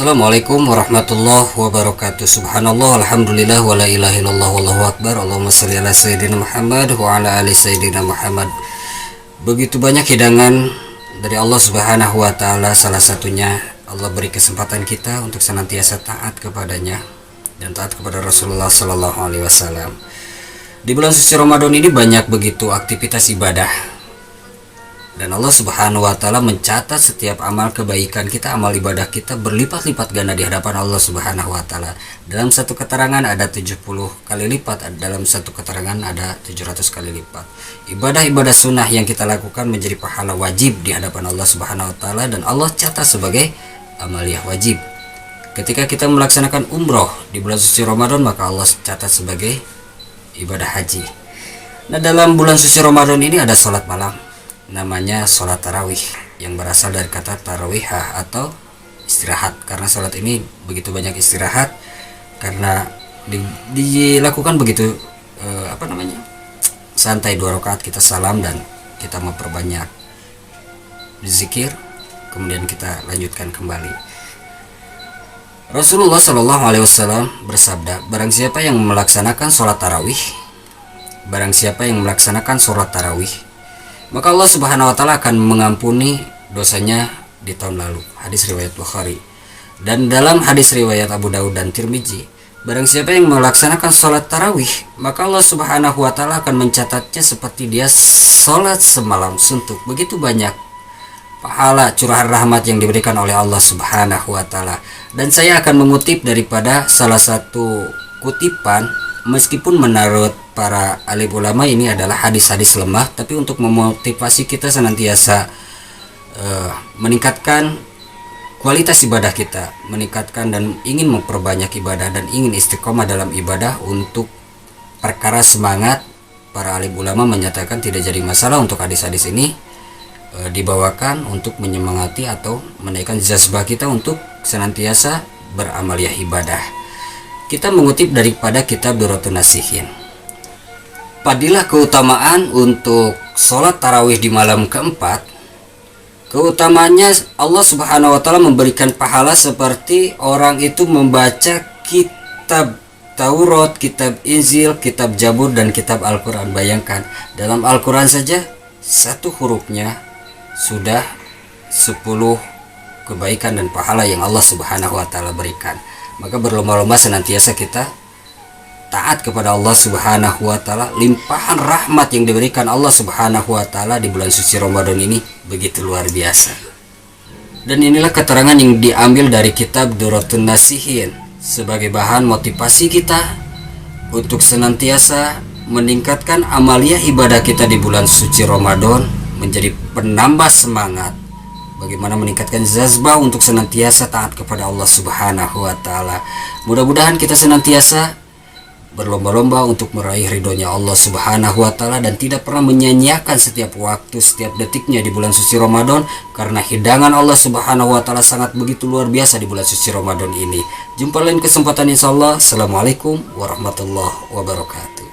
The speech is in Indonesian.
Assalamualaikum warahmatullahi wabarakatuh. Subhanallah, alhamdulillah, wa la ilaha illallah, wallahu akbar. Allahumma shalli ala sayyidina Muhammad wa ala ali sayyidina Muhammad. Begitu banyak hidangan dari Allah Subhanahu wa taala, salah satunya Allah beri kesempatan kita untuk senantiasa taat kepadanya dan taat kepada Rasulullah sallallahu alaihi wasallam. Di bulan suci Ramadan ini banyak begitu aktivitas ibadah. Dan Allah Subhanahu wa taala mencatat setiap amal kebaikan kita, amal ibadah kita berlipat-lipat ganda di hadapan Allah Subhanahu wa taala. Dalam satu keterangan ada 70 kali lipat, dalam satu keterangan ada 700 kali lipat. Ibadah-ibadah sunnah yang kita lakukan menjadi pahala wajib di hadapan Allah Subhanahu wa taala dan Allah catat sebagai amaliyah wajib. Ketika kita melaksanakan umroh di bulan suci Ramadan, maka Allah catat sebagai ibadah haji. Nah, dalam bulan suci Ramadan ini ada sholat malam, namanya sholat tarawih, yang berasal dari kata tarawihah atau istirahat, karena sholat ini begitu banyak istirahat karena dilakukan begitu santai, 2 rakaat kita salam dan kita memperbanyak zikir, kemudian kita lanjutkan kembali. Rasulullah Shallallahu Alaihi Wasallam bersabda, barang siapa yang melaksanakan sholat tarawih, maka Allah Subhanahu wa taala akan mengampuni dosanya di tahun lalu. Hadis riwayat Bukhari. Dan dalam hadis riwayat Abu Daud dan Tirmizi, barang siapa yang melaksanakan sholat tarawih, maka Allah Subhanahu wa taala akan mencatatnya seperti dia sholat semalam suntuk. Begitu banyak pahala curahan rahmat yang diberikan oleh Allah Subhanahu wa taala. Dan saya akan mengutip daripada salah satu kutipan, meskipun menurut para alim ulama ini adalah hadis-hadis lemah, tapi untuk memotivasi kita senantiasa meningkatkan kualitas ibadah kita, meningkatkan dan ingin memperbanyak ibadah dan ingin istiqomah dalam ibadah, untuk perkara semangat, para alim ulama menyatakan tidak jadi masalah untuk hadis-hadis ini dibawakan untuk menyemangati atau menaikkan jazbah kita untuk senantiasa beramaliyah ibadah. Kita mengutip daripada kitab Durratun Nasihin. Fadilah keutamaan untuk sholat tarawih di malam keempat, keutamaannya Allah Subhanahu wa taala memberikan pahala seperti orang itu membaca kitab Taurat, kitab Injil, kitab Zabur dan kitab Al-Quran. Bayangkan, dalam Al-Quran saja satu hurufnya sudah 10 kebaikan dan pahala yang Allah Subhanahu wa taala berikan. Maka berlomba-lomba senantiasa kita taat kepada Allah Subhanahu wa taala. Limpahan rahmat yang diberikan Allah Subhanahu wa taala di bulan suci Ramadan ini begitu luar biasa. Dan inilah keterangan yang diambil dari kitab Durratun Nasihin sebagai bahan motivasi kita untuk senantiasa meningkatkan amaliyah ibadah kita di bulan suci Ramadan, menjadi penambah semangat bagaimana meningkatkan jazbah untuk senantiasa taat kepada Allah Subhanahu wa taala. Mudah-mudahan kita senantiasa berlomba-lomba untuk meraih ridhonya Allah Subhanahu wa taala dan tidak pernah menyia-nyiakan setiap waktu, setiap detiknya di bulan suci Ramadan, karena hidangan Allah Subhanahu wa taala sangat begitu luar biasa di bulan suci Ramadan ini. Jumpa lain kesempatan insyaallah. Assalamualaikum warahmatullahi wabarakatuh.